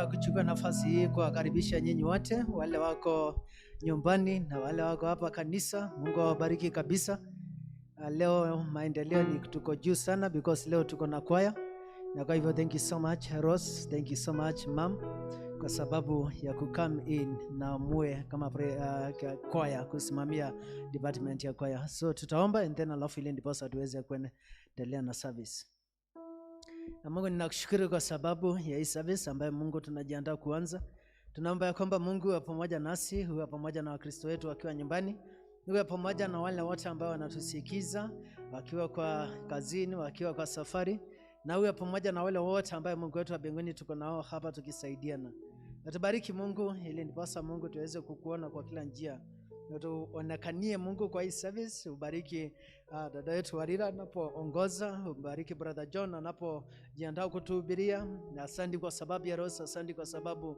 Kuchukua nafasi hii kuwakaribisha nyinyi wote wale wako nyumbani na wale wako hapa kanisa. Mungu awabariki kabisa. Leo maendeleo ni tuko juu sana because leo tuko na kwaya. Na kwa hivyo thank you so much Rose, thank you so much mom kwa sababu ya come in na muwe kama kwaya kusimamia department ya kwaya. So tutaomba and then alafu ile ndiposa tuweze kuendelea na service. Na Mungu ninakushukuru kwa sababu ya hii service ambayo Mungu tunajiandaa kuanza. Tunaomba ya kwamba Mungu uwe pamoja nasi, uwe pamoja na Wakristo wetu wakiwa nyumbani, uwe pamoja na wale wote ambao wanatusikiza wakiwa kwa kazini, wakiwa kwa safari, na uwe pamoja na wale wote ambao Mungu wetu wa mbinguni tuko nao hapa tukisaidiana. Na tubariki Mungu ili ndiposa Mungu tuweze kukuona kwa kila njia. Na tuonekanie Mungu kwa hii service. Ubariki dada yetu Warira anapoongoza, ubariki brother John anapojiandaa kutuhubiria. Na asante kwa sababu ya Rose, asante kwa sababu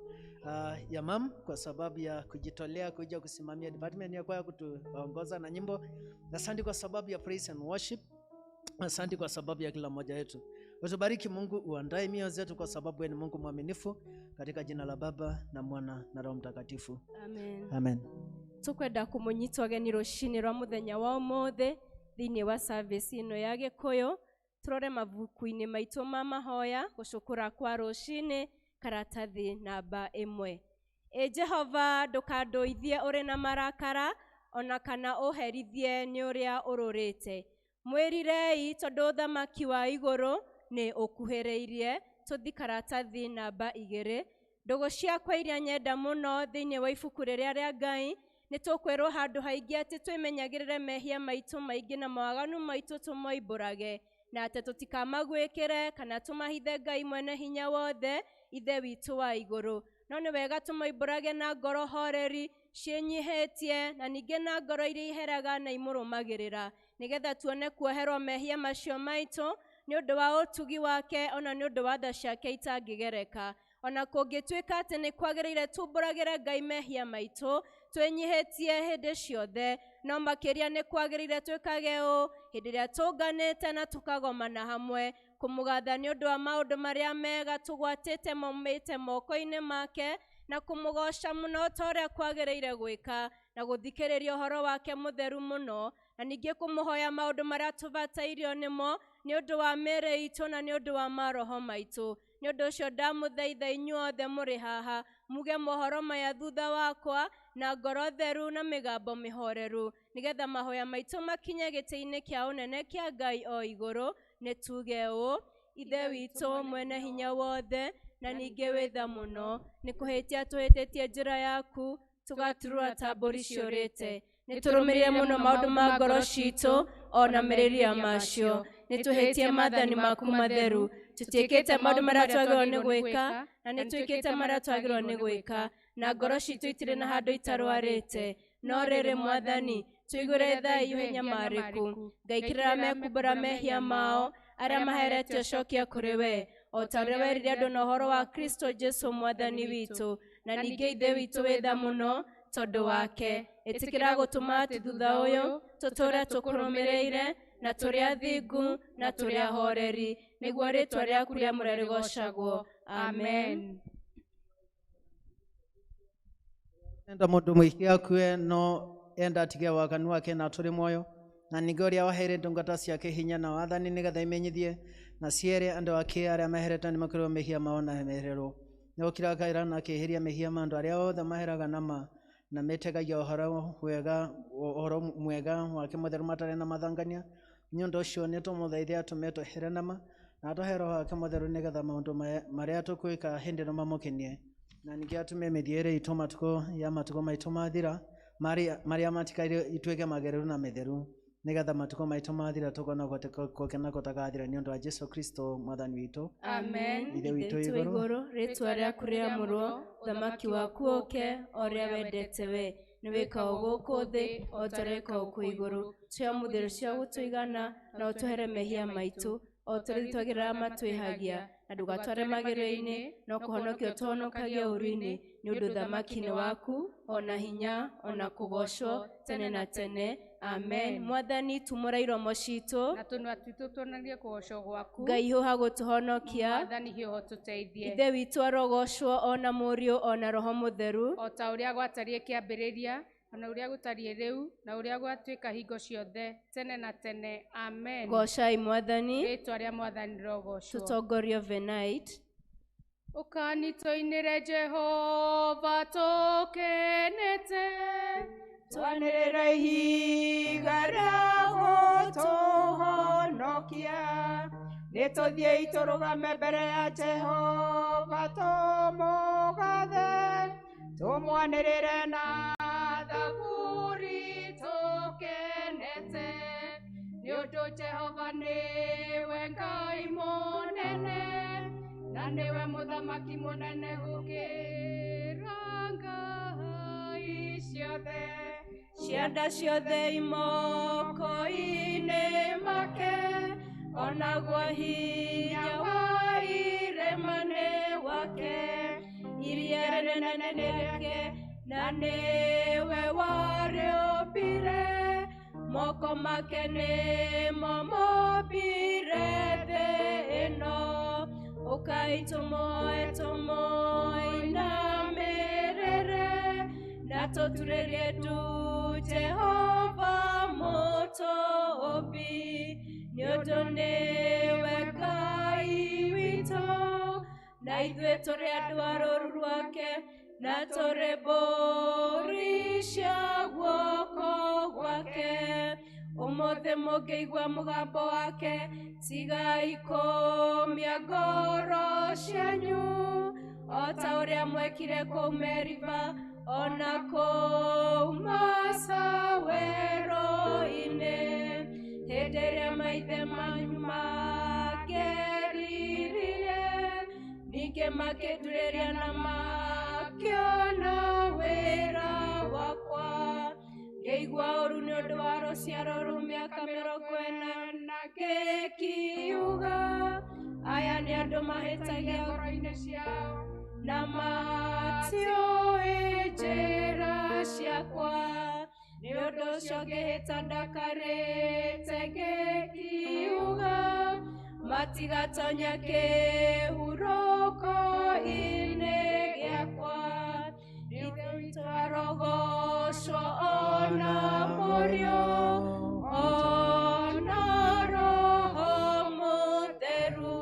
ya mam, kwa sababu ya kujitolea kuja kusimamia department ya kwaya kutuongoza na nyimbo. Asante kwa sababu ya praise and worship. Asante kwa sababu ya kila mmoja wetu. Utubariki Mungu, uandae mioyo zetu kwa sababu wewe ni Mungu mwaminifu, katika jina la Baba na Mwana na Roho Mtakatifu. Amen. Amen. Tukwenda kumunyita ageni rushini rwa muthenya wa umothe thiini wa service ino ya Gikuyu. Turore mabuku-ini maitu ma mahoya gucukura kwa rushini karatathi namba 1. Jehova ndukanduithie uri na marakara ona kana uherithie ni uria ururite. Mwirirei tondu thamaki wa iguru ni ukuhiriirie. Tuthi karatathi namba 2. Ndugu ciakwa iria nyenda muno thiini wa ibuku riria ria Ngai ni tukwirwo handu haingi ati twimenyagirire mehia maitu maingi na mawaganu maitu tumoimbũrage, na ati tutikamagwikire kana tumahithe Ngai mwene hinya wothe ithe witu wa iguru. No ni wega tumoimbũrage na ngoro horeri cienyihetie na ningĩ na ngoro iria iheraga na imũrũmagĩrĩra, nĩgetha tuone kuoherwo mehia macio maitũ nĩ ũndũ wa ũtugi wake, ona nĩ ũndũ wa tha ciake itangĩgereka. Ona kũngĩtuĩka atĩ nĩ kwagĩrĩire tumbũragĩre Ngai mehia maitũ, twĩnyihĩtie hĩndĩ ciothe, no makĩria nĩ kwagĩrĩire twĩkage ũũ hĩndĩ ĩrĩa tũnganĩte na tũkagomana hamwe, kũmũgatha nĩ ũndũ wa maũndũ marĩa mega tũgwatĩte maumĩte moko-inĩ make, na kũmũgoca mũno ta ũrĩa kwagĩrĩire gwĩka, na gũthikĩrĩria ũhoro wake mũtheru mũno, na ningĩ kũmũhoya maũndũ marĩa tũbatairio nĩmo nĩ ũndũ wa mĩĩrĩ itũ na nĩ ũndũ wa maroho maitũ. Nĩ ũndũ ũcio ndamũthaitha inyuothe mũrĩ haha, muge mohoro maya thutha wakwa na ngoro theru na mĩgambo mĩhoreru, nĩgetha mahoya maitũ makinye gĩtĩ-inĩ kĩa ũnene kĩa Ngai o igũrũ. Nĩ tuge ũũ: Ithe witũ mwene hinya wothe, na ningĩ wĩ tha mũno, nĩ kũhĩtia tũhĩtĩtie njĩra yaku, tũgaturũra ta mbũri ciũrĩte. Nĩ tũrũmĩrĩire mũno maũndũ ma ngoro citũ, ona merirĩria macio. Nĩ tũhĩtie maathani maku matheru, tũtiĩkĩte maũndũ marĩa twagĩrĩirwo nĩ gwĩka, na nĩ twĩkĩte marĩa twagĩrĩirwo nĩ gwĩka, na ngoro citũ itirĩ na handũ itarwarĩte. No rĩrĩ Mwathani, tũigũre tha ihenya marĩku, ngaikĩrĩra mekumbũra mehia mao, arĩa maheretio cokia kũrĩ we, o ta ũrĩa werire andũ na ũhoro wa Kristo Jesũ Mwathani witũ. Na ningĩ Ithe witũ wĩ tha mũno tondũ wake, ĩtĩkĩra gũtũma atĩ thutha ũyũ tũtũũre tũkũrũmĩrĩire, na tũrĩ athingu na tũrĩ ahoreri, nĩguo rĩĩtwa rĩaku rĩamũre rĩgocagwo. Amen. Enda mũndũ mũingĩ akue, no enda atige waganu wake na tũrĩ muoyo, na ningĩ ũrĩa waheire ndungata ciake hinya na wathani nĩgetha imenyithie na ciere andũ ake arĩa maherete nĩ makorwo mehia mao na mehererwo. Nĩ gũkira kaĩra na akĩeheria mehia ma andũ arĩa othe maheraga na metegagia ũhoro mwega wake mũtheru matarĩ na mathangania. Nĩ ũndũ ũcio nĩ tũmũthaithe atũme twehere nama na atũhe Roho wake mũtheru nĩgetha maũndũ marĩa tũkwĩka hĩndĩ ĩno mamũkenie, na ningĩ atũme mĩthiĩre itũ matukũ maitũ mathira marĩa matikaire ituĩke magereru na metheru, nĩgetha matukũ maitũ mathira tũkona gũkena gũtagathira nĩ ũndũ wa Jesũ Kristo Mwathani witũ. Amen. Ithe witũ igũrũ, rĩĩtwa rĩaku rĩamũrwo, thamaki waku ũke o ũrĩa wendete we, nĩ wĩkagwo gũkũ thĩ o ta ũrĩa wĩkagwo kũu igũrũ. Cia mũtheri cia gũtũigana na ũtũhere mehia maitũ, o ta ũrĩa twagĩrĩra matwĩhagia, na ndũgatware magerio-inĩ, no kũhonokia ũtũhonokagia ũũru-inĩ, nĩ ũndũ thamaki nĩ waku, ona hinya, ona kũgocwo tene na tene. Amen. Mwathani tumũra iromo citũ, na tũnua twitũ tuonagie kũgocwo gwaku. Ngai hiũha gũtũhonokia. Mwathani hiũha ũtũteithie. Ithe witũ arogocwo, ona Mũriũ, ona Roho Mũtheru, o ta ũrĩa gwatariĩ kĩambĩrĩria, ona ũrĩa gũtariĩ rĩu, na ũrĩa gwatuĩka hingo ciothe tene na tene. Amen. Gocai Mwathani. Rĩĩtwa rĩa Mwathani rogocwo. Tũtongorie overnight. Ũkanitũinĩre Jehova tũkenete, twanĩrĩre ihiga rĩa gũtũhonokia, nĩtũthiĩ tũrũgame mbere ya Jehova tũmũgathe, tũmwanĩrĩre na thaburi tũkenete, nĩũndũ Jehova nĩwe Ngai mũnene, na nĩwe mũthamaki mũnene gũkĩra ngai ciothe. Cianda ciothe imoko-inĩ make, onaguo hinya wa irĩma nĩ wake. Iria rĩnene nĩ rĩake, na nĩwe warĩũmbire, moko make nĩmo mombire thĩ ĩno. Ũkai tũmũhoe tũmũinamĩrĩre, na tũturĩrie ndu Jehova mũtũũmbi, nĩũndũ nĩwe Ngai witũ, na ithuĩ tũrĩ andũ a rũũru rwake, na tũrĩ mbũri cia guoko gwake. Ũmũthĩ mũngĩigua mũgambo wake, tigai kũmia ngoro cianyu, o ta ũrĩa mwekire kũu Meriba, ona kũu Masa werũ-inĩ, hĩndĩ ĩrĩa maithe manyu mageririre, ningĩ makĩndurĩria na makĩona wĩra wa Twaigua ũru nĩ ũndũ wa rũciaro rũu mĩaka 40 na gĩkiuga aya nĩ andũ mahĩtagia ngoro-inĩ ciao na matiũĩ njĩra ciakwa nĩ ũndũ ũcio ngĩhĩta ndakarĩte ngĩkiuga matigatonya kĩhurũko-inĩ gĩakwa ithuĩ twarogocwo ona mũriũ ona roho mũtheru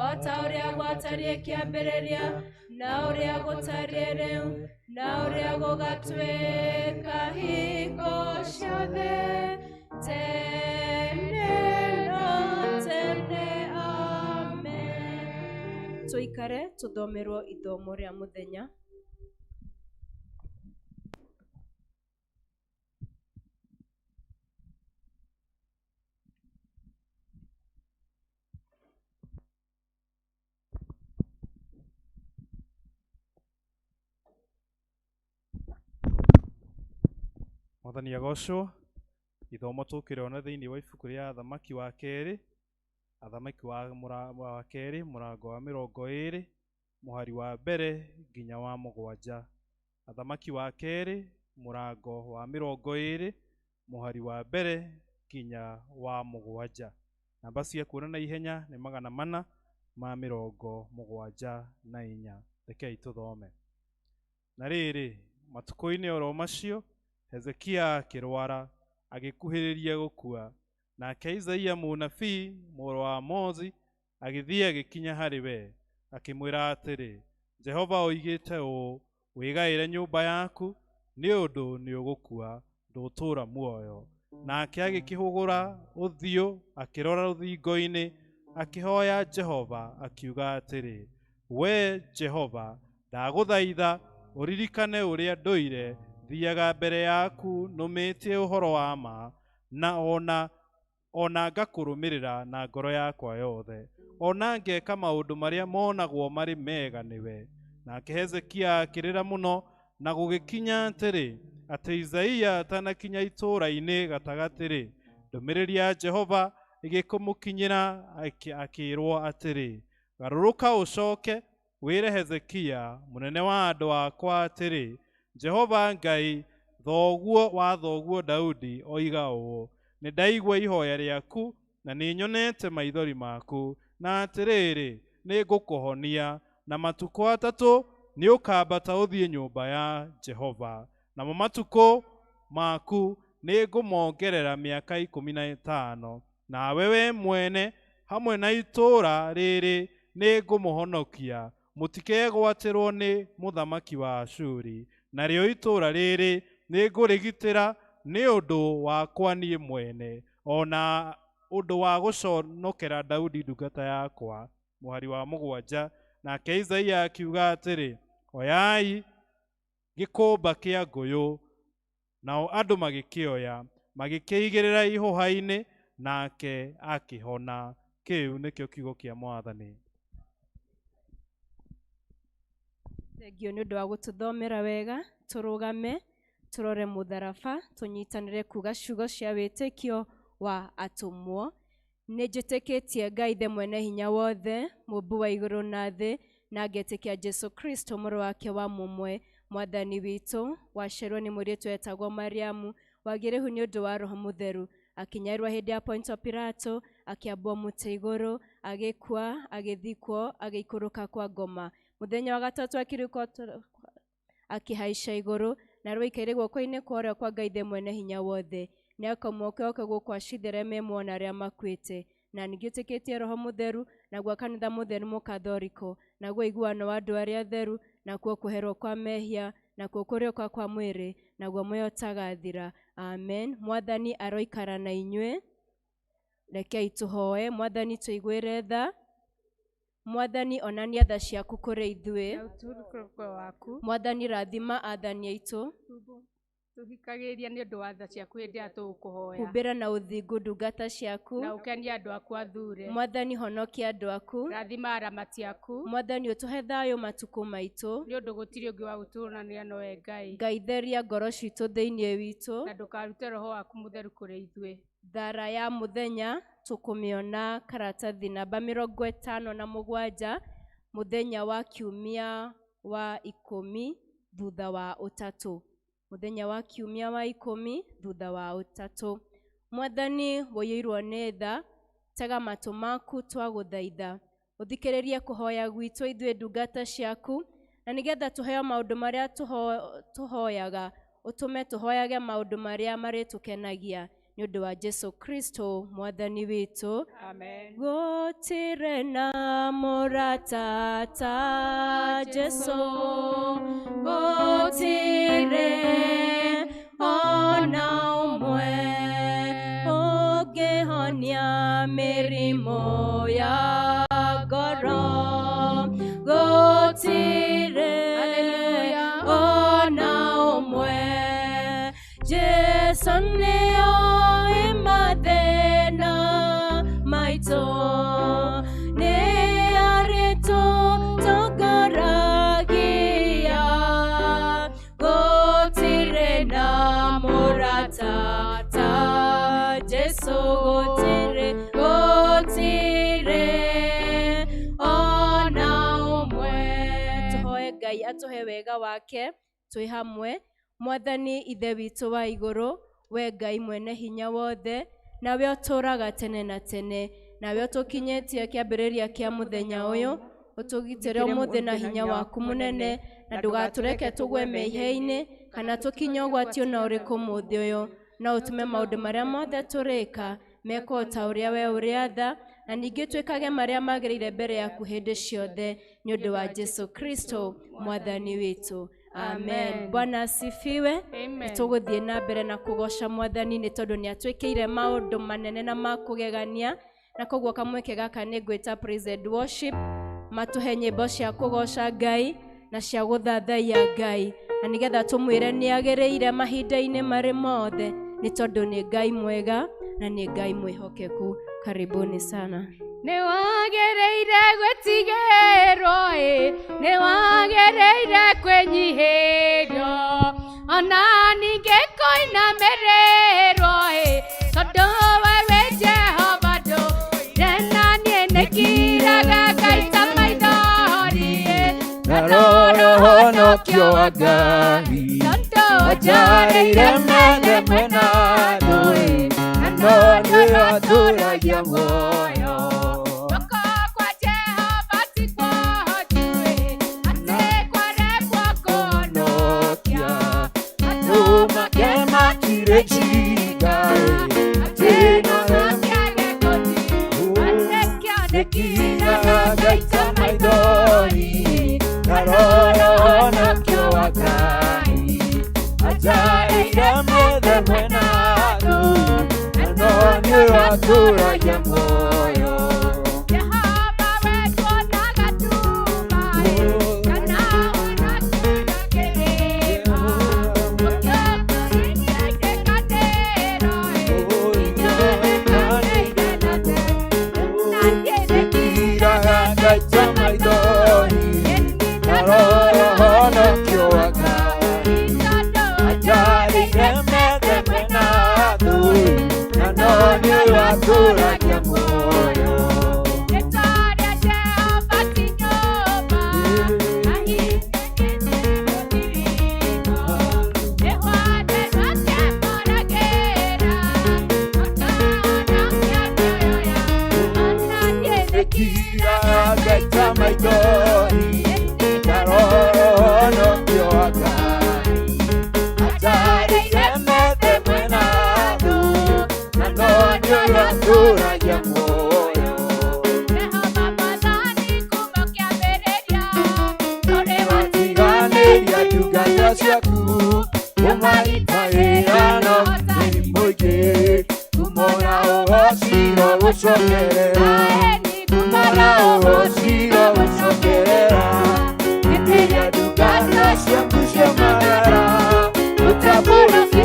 o ta ũrĩa gwatariĩ kĩambĩrĩria na ũrĩa gũtariĩ rĩu na ũrĩa gũgatuĩka hingo ciothe tene na tene. Amen. Tũikare tũthomerwo ithomo rĩa mũthenya. Mwathani agocwo. Ithomo tũkĩrĩona thĩinĩ wa ibuku rĩa Athamaki wa kerĩ, Athamaki wa kerĩ mũrango wa 20 mũhari wa mbere nginya wa 7. Athamaki wa kerĩ mũrango wa 20 mũhari wa mbere nginya wa 7. Namba cia kuona na ihenya nĩ 474. Rekei tũthome. Na rĩrĩ, matukũ-inĩ oro macio Hezekia akĩrwara agĩkuhĩrĩria gũkua, nake Isaia mũnabii mũrũ wa Amozi agĩthiĩ agĩkinya harĩ we akĩmwĩra atĩrĩ, Jehova oigĩte ũũ, wĩgaĩre nyũmba yaku nĩ ũndũ nĩ ũgũkua, ndũtũũra muoyo. Nake agĩkĩhũgũra ũthiũ akĩrora rũthingo-inĩ akĩhoya Jehova akiuga atĩrĩ, we Jehova ndagũthaitha ũririkane ũrĩa ndũire thiaga mbere yaku nũmĩtie ũhoro wa ma na ona ngakũrũmĩrĩra na ngoro yakwa yothe, ona ngeka maũndũ marĩa monagwo marĩ mega nĩwe. Nake Hezekia akĩrĩra mũno na gũgĩkinya atĩ Isaia atanakinya itũũra-inĩ gatagatĩ-rĩ, ndũmĩrĩri ya Jehova ĩgĩkũmũkinyĩra akĩĩrwo atĩrĩ, garũrũka ũcoke wĩre Hezekia mũnene wa andũ akwa atĩrĩ, Jehova Ngai thoguo Daudi oiga ũũ, nĩ ndaigua ihoya rĩaku na nĩ nyonete maithori maku, na atĩrĩrĩ nĩ ngũkũhonia, na matukũ 3 nĩ ũkambata ũthiĩ nyũmba ya Jehova, namo matukũ maku nĩ ngũmongerera mĩaka 15, nawe we mwene hamwe na itũũra rĩrĩ nĩ ngũmũhonokia, mũtikegwatĩrwo nĩ mũthamaki wa Ashuri, narĩo itũũra rĩrĩ nĩ ngũrĩgitĩra nĩ ũndũ wakwa niĩ mwene, ona ũndũ wa gũconokera Daudi ndungata yakwa. Mũhari wa 7. Nake Isaia akiuga atĩrĩ, oyai gĩkũmba kĩa ngũyũ, nao andũ magĩkĩoya magĩkĩigĩrĩra ihũha-inĩ, nake akĩhona. Kĩu nĩkĩo kiugo kĩa Mwathani. Thengio nĩ ũndũ wa gũtũthomera wega. Tũrũgame tũrore mũtharaba, tũnyitanĩre kuga ciugo cia wĩtĩkio wa atũmwo. Nĩ njĩtĩkĩtie Ngai Ithe mwene hinya wothe, mũmbi wa igũrũ na thĩ, na ngetĩkia Jesu Kristo mũrũ wake wa mũmwe, Mwathani witũ, waciarwo nĩ mũirĩtu wetagwo Mariamu, wagĩrĩhu nĩ ũndũ wa Roho Mũtheru, akinyarwo hĩndĩ ya Pontio Pilato, akĩambwo mũtĩ igũrũ, agĩkua, agĩthikwo, agĩikũrũka kwa ngoma. Mũthenya wa gatatũ akĩriũka akĩhaica igũrũ, na rũikaire guoko-inĩ kwa ũrĩo kwa Ngai Ithe mwene hinya wothe. Nĩ akaumũka gũkũ acithĩre memo na arĩa makuĩte. Na ningĩ ũtĩkĩtie Roho Mũtheru, naguo kanitha mũtheru mũkathoriko, naguo iguano wa andũ arĩa atheru, nakuo kũherwo kwa mehia, nakuo kũriũka kwa mwĩrĩ, naguo muoyo ũtagathira. Amen. Mwathani aroikara na inyuĩ. Rekei tũhoe. Mwathani tũiguĩre tha. Mwathani onania tha ciaku kũrĩ ithuĩ. Mwathani rathima athani aitũ. tuhikagĩrĩria nĩ ũndũ wa tha ciaku hĩndĩ ĩrĩa tũgũkũhoya humbĩra na ũthingu ndungata ciaku, na ũkenia andũ aku athure. Mwathani honokia andũ aku, Rathima aramati aku Mwathani ũtũhe thayũ matukũ maitũ, nĩ ũndũ gũtirĩ ũngĩ wa gũtũũranĩra nowe Ngai, Ngai theria ngoro citũ thĩinĩ witũ, na ndũkarute roho waku mũtheru kũrĩ ithuĩ. thara ya mũthenya tũkũmĩona karatathi namba 57 mũthenya wa kiumia wa 10 thutha wa ũtatũ. Mũthenya wa kiumia wa 10 thutha wa ũtatũ. Mwathani woyirwo nĩ tha, tega matũ maku twagũthaitha, ũthikĩrĩrie kũhoya gwitũ ithuĩ ndungata ciaku, na nĩgetha tũheo maũndũ marĩa tũhoyaga, ũtũme tũhoyage maũndũ marĩa marĩtũkenagia, nĩ ũndũ wa Jesu Kristo Mwathani witũ. Amen. Gũtirĩ na mũrata ta Jesu, gũtirĩ ona ũmwe ũngĩhonia mĩrimũ ya ngoro, gũtirĩ ona ũmwe. Jesu nĩoĩ mathĩna maitũ, nĩ arĩtũtongoragia, gũtirĩ na mũrata ta Jesu, gũtirĩ ona ũmwe. Tũhoe Ngai atũhe wega wake twĩ hamwe. Mwathani ithe witũ wa igũrũ, we Ngai mwene hinya wothe, nawe ũtũũraga tene na tene, nawe ũtũkinyĩtie kĩambĩrĩria kĩa mũthenya ũyũ, ũtũgitĩre ũmũthĩ na hinya waku mũnene, na ndũgatũreke tũgwe mehia-inĩ kana tũkinye ũgwati ona ũrĩkũ mũthĩ ũyũ, na ũtũme maũndũ marĩa mothe tũrĩka mekwo ta ũrĩa we ũrĩ tha, na ningĩ twĩkage marĩa magĩrĩire mbere yaku hĩndĩ ciothe, nĩ ũndũ wa Jesu Kristo Mwathani witũ. Amen. Bwana asifiwe. Amen. Tũgũthiĩ na mbere na kũgoca Mwathani nĩ tondũ nĩ atwĩkĩire maũndũ manene na makũgegania, na koguo kamweke gaka nĩ ngwĩta praise and worship, matũhe nyĩmbo cia kũgoca Ngai na cia gũthathaiya Ngai, na nĩgetha tũmwĩre nĩ agĩrĩire mahinda-inĩ marĩ mothe, nĩ tondũ nĩ Ngai mwega na nĩ Ngai mwĩhokeku. Karibuni sana. Nĩ wagĩrĩire gwĩtigĩrwo, nĩ wagĩrĩire kwĩnyihĩrio, ona ningĩ kũinamĩrĩrwo, tondũ we wĩ Jehova ndũire, na niĩ nĩngiraga ngaita maithori, ngarora ũhonokio wa Ngai, tondũ njarĩire methe mwena ndũĩ, na no nĩwe atũũragia muoyo. Gaita maithori, ngarora ũhonokio wa Ngai, ajarĩire methe mwena ndũĩ, na no nĩwe atũũragia muoyo. Jehova we tuonaga tuma, kana ũnakuga kĩrĩma, ũkĩongoria ngĩkanĩro, inyuĩ mwanĩire na gaita maithori, ngarora ũhonokio wa Ngai, ajarĩire methe mwena ndũĩ, na no nĩwe atũũragia muoyo. Rĩĩtwa rĩa Jehova ti nyũmba, na hinya gĩtirĩko, rĩhwate rwake moragĩra, akahonokia mĩoyo yao, ona niĩ nĩngiraga ngaita maithori, ngarora ũhonokio wa Ngai, ajarĩire methe mwena ndũĩ, na no nĩwe atũũragia muoyo. Jehova Mwathani kuuma kĩambĩrĩria, ndũrĩ watiganĩria ndungata ciaku, ũmaitagĩra na ũhotani mũingĩ, kumona ũhociro gũcokerera, kumona ũhociro gũcokerera, hĩndĩ ĩrĩa ndungata ciaku ciaumagara, ũtambũrũkia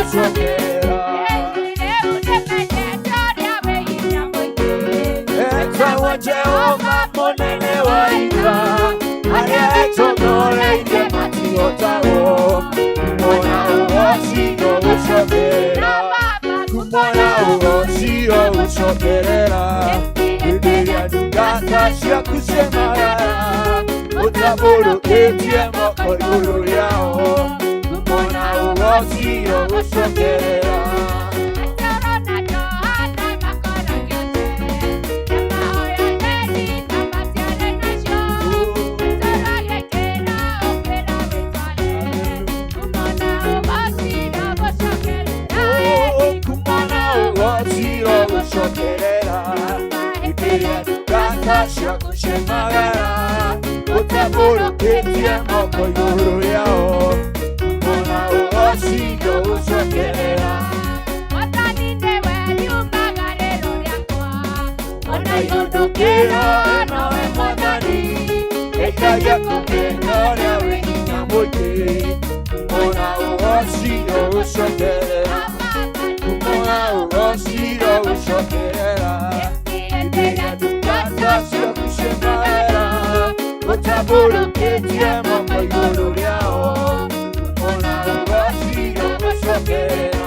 gucokerera etagwo Jehova munene wa ita aria etonoreirie matigotagwo kumona ugocio gucokerera kumona ugocio gucokerera hĩndĩ ĩrĩa ndungata ciaku ciamagara ũtambũrũkĩtie moko igũrũ rĩao kumona ugocio gucokerera gucokerera hĩndĩ ĩrĩa ndungata ciaku ciamagara ũtambũrũkĩtie moko igũrũ rĩao kumona ugocio gucokerera ona ihũndũkĩra nawe Mwathani ĩkagia kũmenya ũrĩa wĩ hinya mũingĩ kumona ugocio gucokerera kumona ugocio gucokerera hĩndĩ ĩrĩa ndungata ciaku ciamagara ũtambũrũkĩtie moko igũrũ rĩao kumona ugocio gucokerera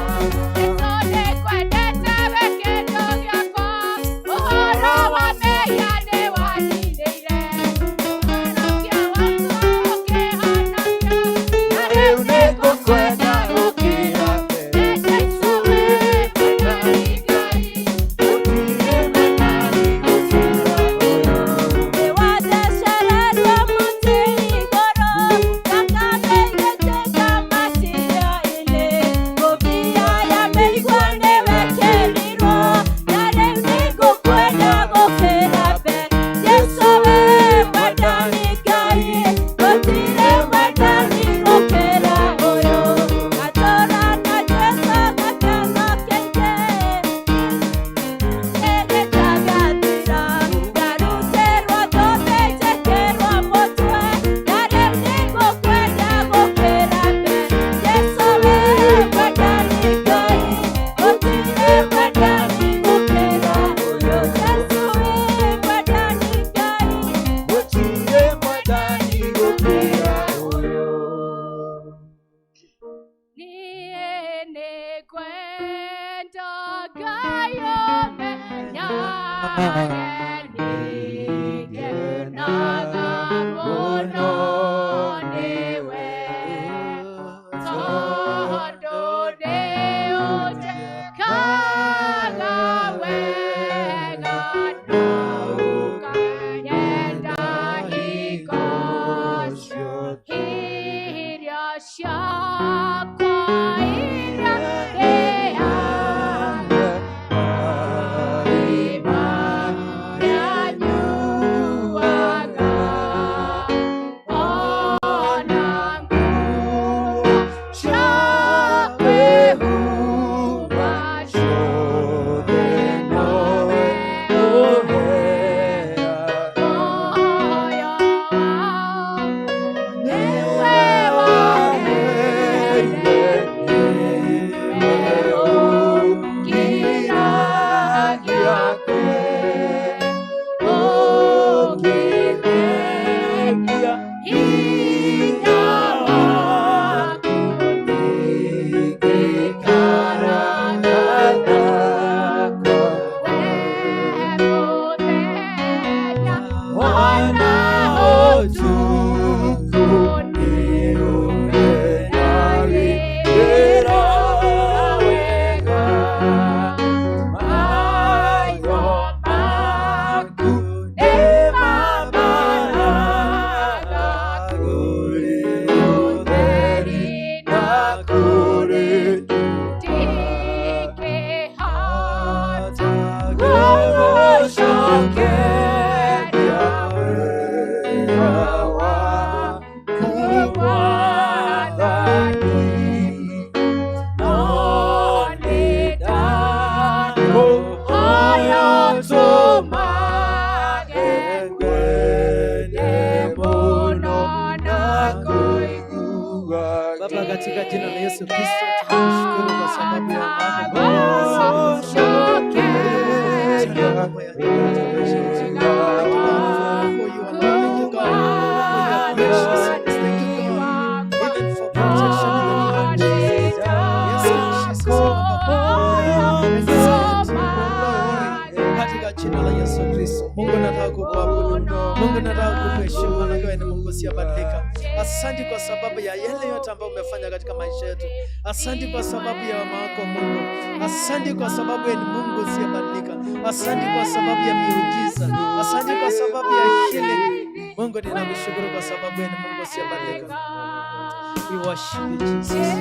Baba, katika jina la Yesu Kristo tunakushukuru kwa sababu ya mambo katika jina la Yesu Kristo. Mungu, nataka kukuabudu. Mungu, nataka kukuheshimu na wewe ni Mungu usiyebadilika. Asante kwa sababu ya yale yote ambayo umefanya katika maisha yetu. Asante kwa sababu ya wema wako Mungu. Asante kwa sababu wewe ni Mungu usiyebadilika. Asante kwa sababu ya miujiza. Asante kwa sababu ya healing. Mungu, ninakushukuru kwa sababu wewe ni Mungu usiyebadilika. We worship you, Jesus.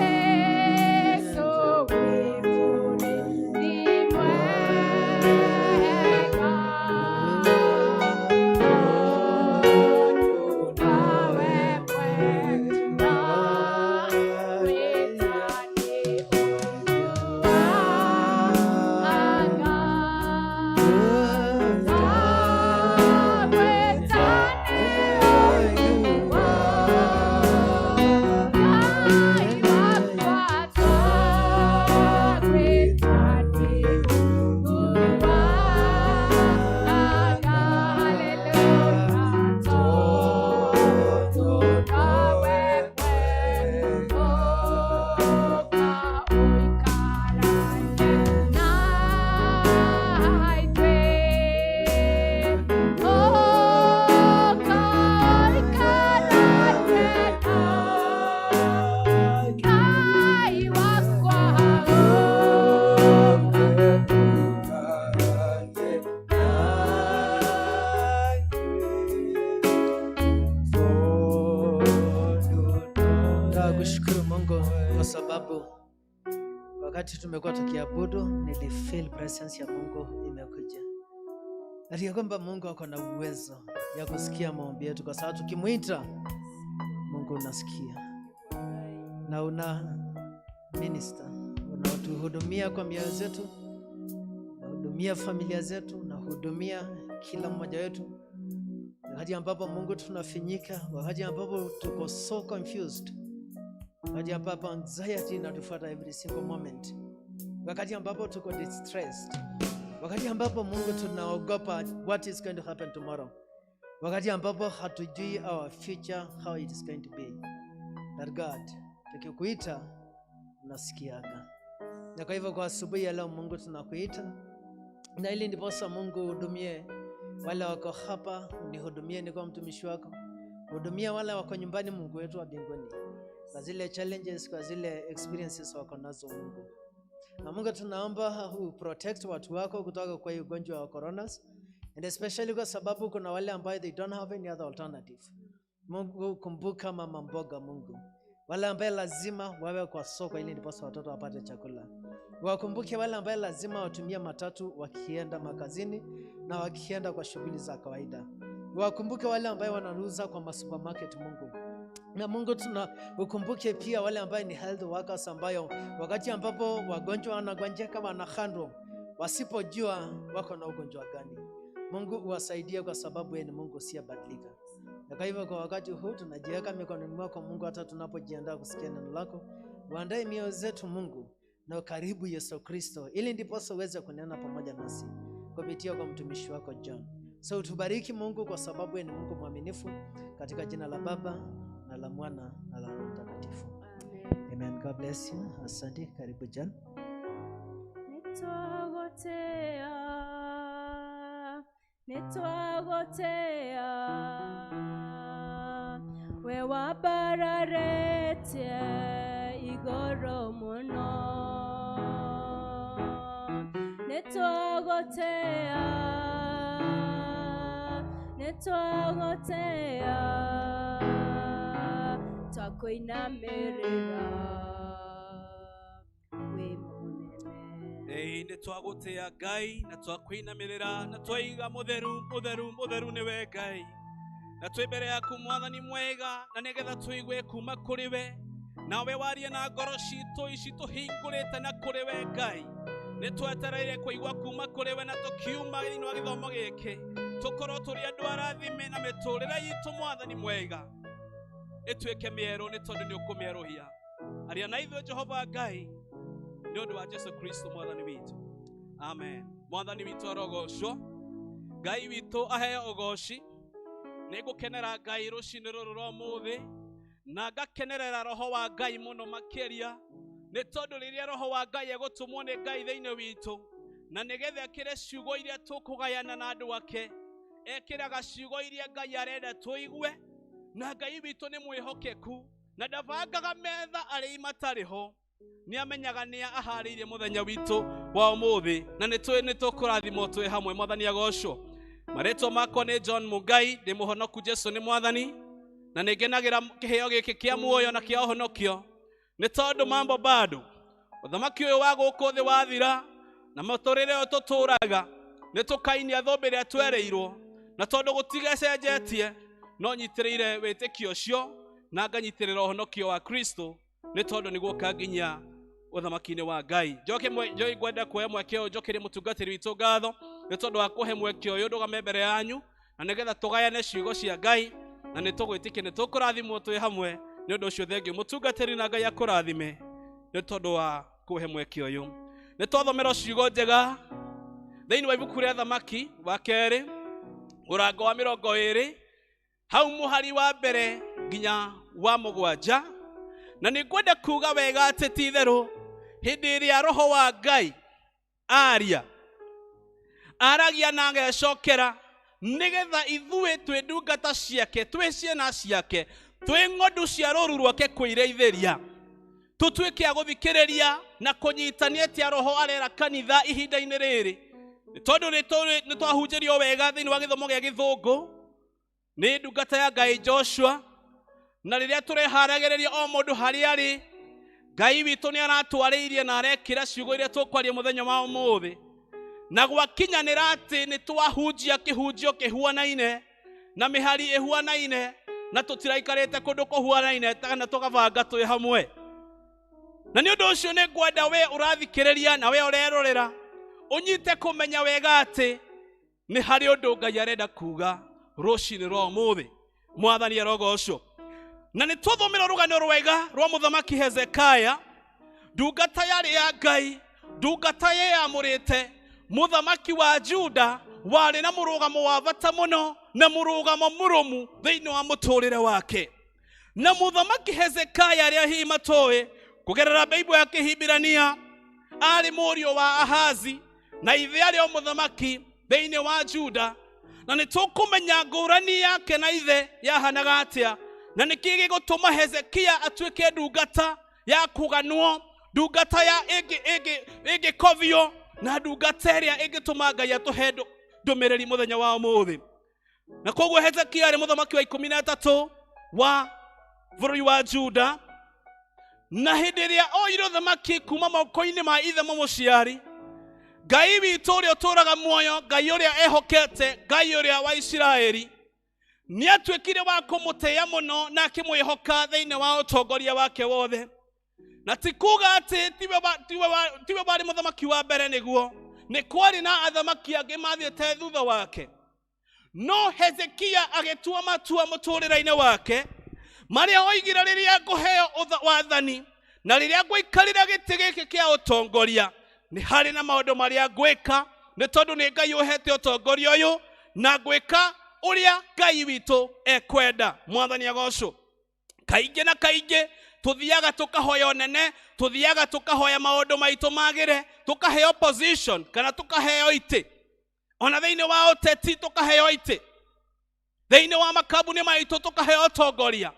Kushukuru Mungu kwa sababu wakati tumekuwa tukiabudu nilifeel presence ya Mungu imekuja. Ndio kwamba Mungu ako na uwezo ya kusikia maombi yetu kwa sababu tukimuita Mungu unasikia. Na una minister, unatuhudumia kwa mioyo yetu, unahudumia familia zetu, unahudumia kila mmoja wetu. Wakati ambapo Mungu tunafinyika, wakati ambapo tuko so confused, wakati ambapo anxiety inatufuata every single moment, wakati ambapo tuko distressed, wakati ambapo Mungu tunaogopa what is going to happen tomorrow, wakati ambapo hatujui our future how it is going to be, that God tukikuita unasikiaga. Na kwa hivyo kwa asubuhi ya leo Mungu tunakuita, na ili ndiposa Mungu hudumie wale wako hapa, unihudumie ni kwa mtumishi wako, hudumia wale wako nyumbani Mungu wetu wa mbinguni, kwa zile challenges, kwa zile experiences wako nazo Mungu. Na Mungu tunaomba protect watu wako kutoka kwa ugonjwa wa corona, and especially kwa sababu kuna wale ambao they don't have any other alternative. Mungu kumbuka mama mboga Mungu, wale ambao lazima wawe kwa soko ili ndiposa watoto wapate chakula. Wakumbuke wale ambao lazima watumie matatu wakienda makazini na wakienda kwa shughuli za kawaida. Wakumbuke wale ambao wanauza kwa supermarket Mungu. Na Mungu ukumbuke pia wale ambao ni health workers ambao wakati ambapo wagonjwa wanagonjeka wanahandle wasipojua wako na ugonjwa gani. Mungu uwasaidie kwa sababu yeye ni Mungu usiyebadilika. Na kwa hivyo kwa wakati huu tunajiweka mikononi mwako Mungu, hata tunapojiandaa kusikia neno lako. Waandae mioyo zetu Mungu na karibu Yesu Kristo, ili ndiposa uweze kunena pamoja nasi kupitia kwa mtumishi wako John. So tubariki Mungu kwa sababu yeye ni Mungu mwaminifu, katika jina la Baba na la Mwana na la Roho Mtakatifu. Amen. God bless you. Asante. Karibu John. Nitwagotea we wabararete igoro muno. Nitwagotea twakuinamirira we munene. Nitwagotea Ngai na twakuinamirira na twaiga mutheru niwe Ngai, na twi mbere yaku Mwathani mwega, na nigetha tuigue kuma kuri we, nawe warie na ngoro citu ici tuhingurite na kuri we Ngai. Nitwetereire kuigua kuma kuri we na tukiuma thiini wa githomo giki tukorwo turi andu arathime na miturire yitu Mwathani mwega, ituike mieru ni tondu ni ukumieruhia. aria na ithuĩ Jehova Ngai nĩ ũndũ wa Jesu Kristo mwathani witũ. Amen. Mwathani witũ arogocwo, Ngai witũ aheo ũgoci. Nĩngũkenera Ngai rũcinĩ rũrũ rwa ũmũthĩ, na ngakenerera roho wa Ngai mũno makĩria, nĩ tondũ rĩrĩa roho wa Ngai egũtũmwo nĩ Ngai thĩinĩ witũ, na nĩgetha ekĩre ciugo iria tũkũgayana na andũ ake, ekĩraga ciugo iria Ngai arenda tũigue, na Ngai witũ nĩ mwĩhokeku, na ndabangaga metha arĩ matarĩ ho. Nĩamenyaga nĩ aharĩirie mũthenya witũ wa ũmũthĩ, na nĩ tũkũrathimwo twĩ hamwe. Mwathani agocwo. Marĩtwa makwa nĩ John Mugai, ndĩ mũhonoku Jesu nĩ mwathani, na nĩngenagĩra kĩheo gĩkĩ kĩa muoyo na kĩa ũhonokio, nĩ tondũ mambo bado ũthamaki ũyũ wa gũkũ thĩ wathira, na mũtũrĩre ũyũ tũtũraga nĩ tũkainia thũmbĩ rĩa twerĩirwo, na tondũ gũtigacenjetie, no nyitĩrĩire wĩtĩkio ũcio na nganyitĩrĩra ũhonokio wa Kristo, nĩ tondũ nĩguo kanginya ũthamaki-inĩ wa Ngai. Njoĩ ngwenda kuoya mweke ũyũ njokere mũtungatĩri witũ ngatho nĩ tondũ wa kũhe mweke ũyũ ndũgame mbere yanyu, na nĩgetha tũgayane ciugo cia Ngai, na nĩ tũgwĩtĩkia nĩ tũkũrathimwo twĩ hamwe. Nĩ ũndũ ũcio thengiũ mũtungatĩri, na Ngai akũrathime nĩ tondũ wa kũhe mweke ũyũ. Nĩ twathomera ciugo njega thĩinĩ wa ibuku rĩa Thamaki wa kerĩ mũrango wa 20 hau mũhari wa mbere nginya wa 7, na nĩ ngwenda kuuga wega atĩ ti itherũ hĩndĩ ĩrĩa roho wa Ngai aragia na agecokera, nĩgetha ithuĩ twĩ ndungata ciake, twĩ ciana ciake, twĩ ng'ondu cia rũũru rwake kwĩrĩithĩria, tũtuĩke a gũthikĩrĩria na kũnyitania atĩa roho arera kanitha ihinda-inĩ rĩrĩ. Nĩ tondũ nĩ twahunjĩrio wega thĩinĩ wa gĩthomo gĩa Gĩthũngũ nĩ ndungata ya Ngai Joshua, na rĩrĩa tũreharagĩrĩria o mũndũ harĩa arĩ, Ngai witũ nĩ aratwarĩirie na arekĩra ciugo iria tũkwaria mũthenya wa ũmũthĩ, na gwakinyanĩra atĩ nĩ twahunjia kĩhunjio kĩhuanaine na mĩhari ĩhuanaine, na tũtiraikarĩte kũndũ kũhuanaine kana tũgabanga twĩ hamwe. Na nĩ ũndũ ũcio nĩ ngwenda we ũrathikĩrĩria na we ũrerorera ũnyite kũmenya wega atĩ nĩ harĩ ũndũ Ngai arenda kuuga rũcinĩ rwa ũmũthĩ. Mwathani arogocwo. Na nĩ twathomera rũgano rwega rwa mũthamaki Hezekaya, ndungata yarĩ ya Ngai, ndungata ye yamũrĩte, mũthamaki wa Juda, warĩ na mũrũgamo wa bata mũno na mũrũgamo mũrũmu thĩinĩ wa mũtũrĩre wake. Na mũthamaki Hezekaya arĩa hihi matũĩ kũgerera Bible ya Kĩhibirania arĩ mũriũ wa Ahazi, na ithe arĩ o mũthamaki thĩinĩ wa Juda, na nĩ tũkũmenya ngũrani yake na ithe yahanaga atĩa, na nĩkĩ gĩgũtũma Hezekia atuĩke ndungata ya kũganwo, ndungata ya ĩngĩkovio, na ndungata ĩrĩa ĩngĩtũma Ngai atũhe ndũmĩrĩri mũthenya wa ũmũthĩ. Na koguo Hezekia arĩ mũthamaki wa 13 wa bũrũri wa Juda, na hĩndĩ ĩrĩa oire ũthamaki kuma moko-inĩ ma ithe mũciari, Ngai witũ ũrĩa ũtũũraga muoyo, Ngai ũrĩa ehokete, Ngai ũrĩa wa Isiraeli, nĩ atuĩkire wa kũmũtĩĩa mũno na akĩmwĩhoka thĩinĩ wa ũtongoria wake wothe. Na ti kuuga atĩ tiwe warĩ mũthamaki wa mbere nĩguo, nĩ kwarĩ na athamaki angĩ mathiĩte thutha wake, no Hezekia agĩtua matua mũtũrĩre-inĩ wake marĩa oigire rĩrĩa ngũheo wathani na rĩrĩa ngũikarĩra gĩtĩ gĩkĩ kĩa ũtongoria, nĩ harĩ na maũndũ marĩa ngwĩka, nĩ tondũ nĩ Ngai ũhete ũtongoria ũyũ, na ngwĩka ũrĩa Ngai witũ ekwenda. Mwathani agocwo. Kaingĩ na kaingĩ tuthiaga tukahoya ũnene, tuthiaga tukahoya maũndũ maitũ magĩre, tukaheo position kana tukaheo itĩ, ona thĩinĩ wa ũteti tukaheo itĩ, thĩinĩ wa makambuni maitũ tukaheo ũtongoria,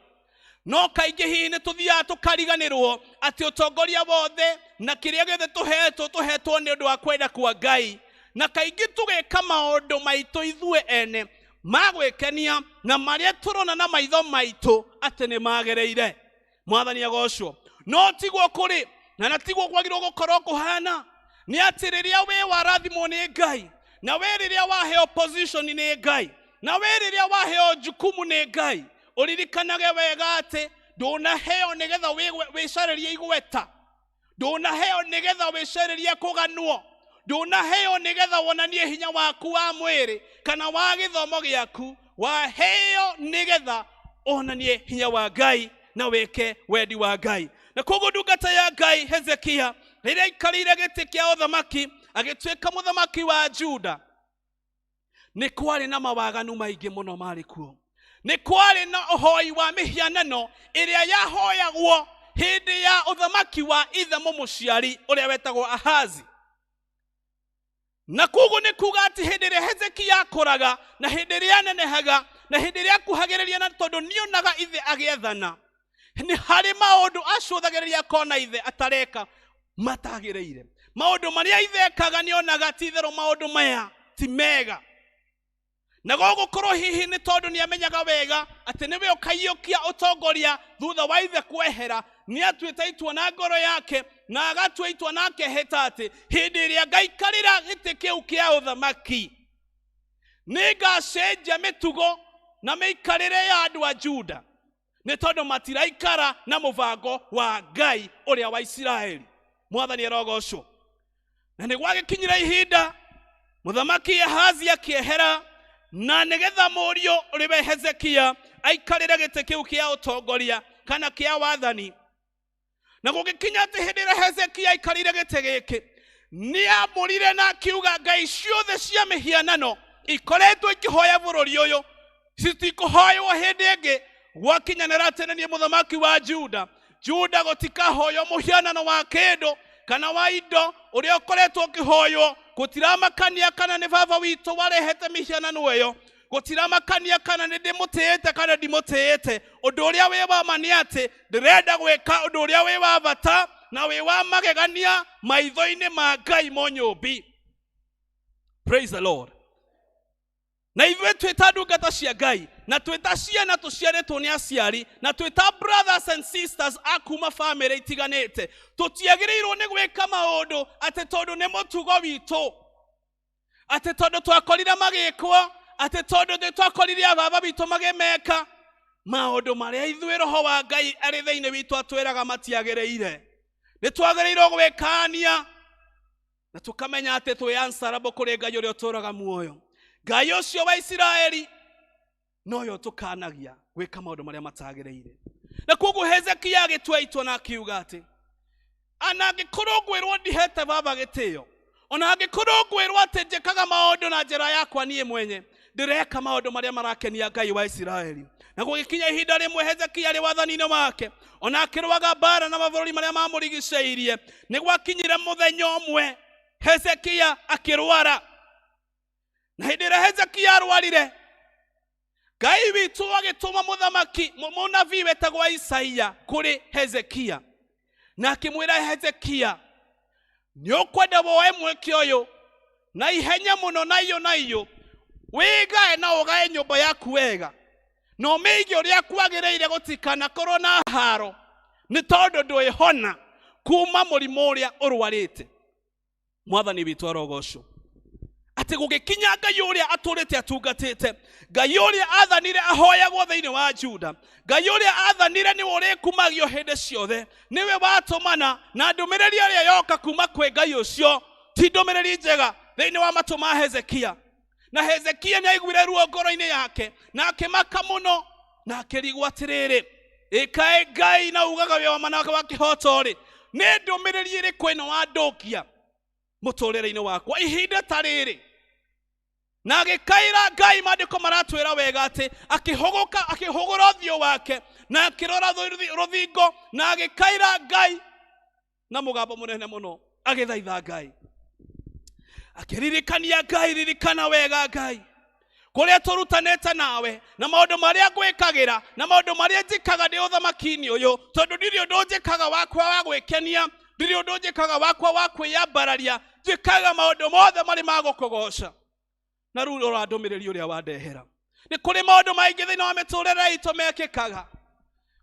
no kaingĩ hihi nĩ tuthiaga tukariganĩrwo atĩ ũtongoria wothe na kĩrĩa gĩothe tũhetwo nĩ ũndũ wa kwenda kwa Ngai, na kaingĩ tũgĩka maũndũ maitũ ithuĩ ene magwĩkenia na marĩa tũrona na maitho maitũ atĩ nĩ magĩrĩire. Mwathani agocwo. No tiguo kũrĩ, na tiguo kwagĩrĩirwo gũkorwo kũhana. Nĩ atĩ rĩrĩa we warathimwo nĩ Ngai, na we rĩrĩa waheo position nĩ Ngai, na we rĩrĩa waheo jukumu nĩ Ngai, ũririkanage wega atĩ ndũnaheo nĩgetha wĩcarĩrie igweta, ndũnaheo nĩgetha wĩcarĩrie kũganwo, ndũnaheo nĩgetha wonanie hinya waku wa mwĩrĩ kana wa gĩthomo gĩaku, waheo nĩgetha onanie hinya wa Ngai na weke wendi wa Ngai. na koguo ndungata ya Ngai Hezekia rĩrĩa aikarĩire gĩtĩ kĩa ũthamaki agĩtuĩka mũthamaki wa Juda, nĩ kwarĩ na mawaganu maingĩ mũno marĩ kuo. Nĩ kwarĩ na ũhoi wa mĩhianano ĩrĩa yahoyagwo hĩndĩ ya ũthamaki wa ithe mũmũciari ũrĩa wetagwo Ahazi. Na koguo nĩ kuga atĩ hĩndĩ ĩrĩa Hezekia akũraga na hĩndĩ ĩrĩa anenehaga na hĩndĩ ĩrĩa akuhagĩrĩria, na tondũ nĩonaga ithe agĩathana, nĩ harĩ maũndũ acũthagĩrĩria kona ithe atareka matagĩrĩire. Maũndũ marĩa ithe ekaga nĩonaga ti itherũ maũndũ maya ti mega. Na gũgũkorwo hihi nĩ tondũ nĩamenyaga wega atĩ nĩwe ũkaiyũkia ũtongoria thutha wa ithe kwehera, nĩatuĩte itua na ngoro yake na agatua itua nake heta atĩ hĩndĩ ĩrĩa ngaikarĩra gĩtĩ kĩu kĩa ũthamaki nĩngacenjia mĩtugo na mĩikarĩre ya andũ a Juda, nĩ tondũ matiraikara na mũbango wa Ngai ũrĩa wa Isiraeli. Mwathani arogocwo. Na nĩ gwagĩkinyira ihinda mũthamaki Ahazi akĩehera, na nĩgetha mũriũ ũrĩwe Hezekia aikarĩre gĩtĩ kĩu kĩa ũtongoria kana kĩa wathani. Na gũgĩkinya atĩ hĩndĩ ĩrĩa Hezekia aikarĩre gĩtĩ gĩkĩ, nĩamũrire na akiuga ngai ciothe cia mĩhianano ikoretwo ikĩhoya bũrũri ũyũ citikũhoywo hĩndĩ ĩngĩ gwakinyanĩra atĩ nĩ niĩ mũthamaki wa Juda. Juda gũtikahoywo mũhianano wa kĩndũ kana wa indo ũrĩa ũkoretwo ũkĩhoywo. Gũtiramakania kana nĩ baba witũ warehete mĩhianano ĩyo, gũtiramakania kana nĩ ndĩmũtĩĩte kana ndimũtĩĩte. Ũndũ ũrĩa wĩ wa ma nĩ atĩ ndĩrenda gwĩka ũndũ ũrĩa wĩ wa bata na wĩ wa magegania maitho-inĩ ma Ngai mũnyũmbi. Praise the Lord. Na ithuĩ twĩta ndungata cia Ngai, na twĩta ciana tũciarĩtwo nĩ aciari, na twĩta brothers and sisters a kuma famĩlĩ itiganĩte, tũtiagĩrĩirwo nĩ gwĩka maũndũ atĩ tondũ nĩ mũtugo witũ, atĩ tondũ twakorire magĩkwo, atĩ tondũ nĩ twakorire baba witũ magĩmeka. Maũndũ marĩa ithuĩ Roho wa Ngai arĩ thĩinĩ witũ atwĩraga matiagĩrĩire. Nĩ twagĩrĩirwo gwĩkania na tũkamenya atĩ twĩ answerable kũrĩ Ngai ũrĩa ũtũũraga muoyo. Ngai ũcio wa Isiraeli noyo tũkanagia gwĩka maũndũ marĩa matagĩrĩire. Na koguo Hezekia agĩtua itua na akiuga atĩ ana angĩkorwo ngwĩrwo ndihete baba gĩtĩo, ona angĩkorwo ngwĩrwo atĩ njĩkaga maũndũ na njĩra yakwa niĩ mwenye, ndĩreka maũndũ marĩa marakenia Ngai wa Isiraeli. Na gũgĩkinya ihinda rĩmwe Hezekia arĩ wathani-inĩ wake, ona akĩrũaga mbara na mabũrũri marĩa mamũrigicĩirie, nĩ gwakinyire mũthenya ũmwe Hezekia akĩrwara. Na hĩndĩ ĩrĩa Hezekia arwarire, Ngai witũ agĩtũma mũthamaki mũnabii wetagwo Isaia kũrĩ Hezekia, na akĩmwĩra Hezekia, nĩ ũkwenda woe mweke ũyũ na ihenya mũno na iyo wĩgae na ũgae nyũmba yaku wega, na ũmĩige ũrĩa kwagĩrĩire gũtikanakorwo na haro, nĩ tondũ ndwĩhona kuma mũrimũ ũrĩa ũrwarĩte. Mwathani witũ arogocwo. Atĩ gũgĩkinya Ngai ũrĩa atũrĩte atungatĩte, Ngai ũrĩa athanire ahoyagwo thĩinĩ wa Juda, Ngai ũrĩa athanire nĩwe ũrĩkumagio hĩndĩ ciothe, nĩwe watũmana na ndũmĩrĩri ĩrĩa yoka kuma kwĩ Ngai ũcio ti ndũmĩrĩri njega thĩinĩ wa matũ ma Hezekia. Na Hezekia nĩaiguire ruo ngoro-inĩ yake na akĩmaka mũno na akĩrigwo atĩrĩrĩ, ĩkaĩ Ngai na ugaga wĩ wa manake wa kĩhoto-rĩ, nĩ ndũmĩrĩri ĩrĩkũ ĩno wandokia mũtũrĩre-inĩ wakwa ihinda ta rĩrĩ? Na agĩkaĩra Ngai, maandĩko maratwĩra wega atĩ akĩhũgũra ũthiũ wake na akĩrora rũthingo na agĩkaĩra Ngai na mũgambo mũnene mũno agĩthaitha Ngai, akĩririkania Ngai, ririkana wega Ngai kũrĩa tũrutanĩte nawe na maũndũ marĩa ngwĩkagĩra na maũndũ marĩa njĩkaga ndĩ ũthamaki-inĩ ũyũ, tondũ ndirĩ ũndũ njĩkaga wakwa wa gwĩkenia, ndirĩ ũndũ njĩkaga wakwa wa kwĩyambararia, njĩkaga maũndũ mothe marĩ ma gũkũgoca. Na rĩu rora ndũmĩrĩri ũrĩa wandehera. Nĩ kũrĩ maũndũ maingĩ thĩinĩ wa mĩtũrĩre itũ mekĩkaga.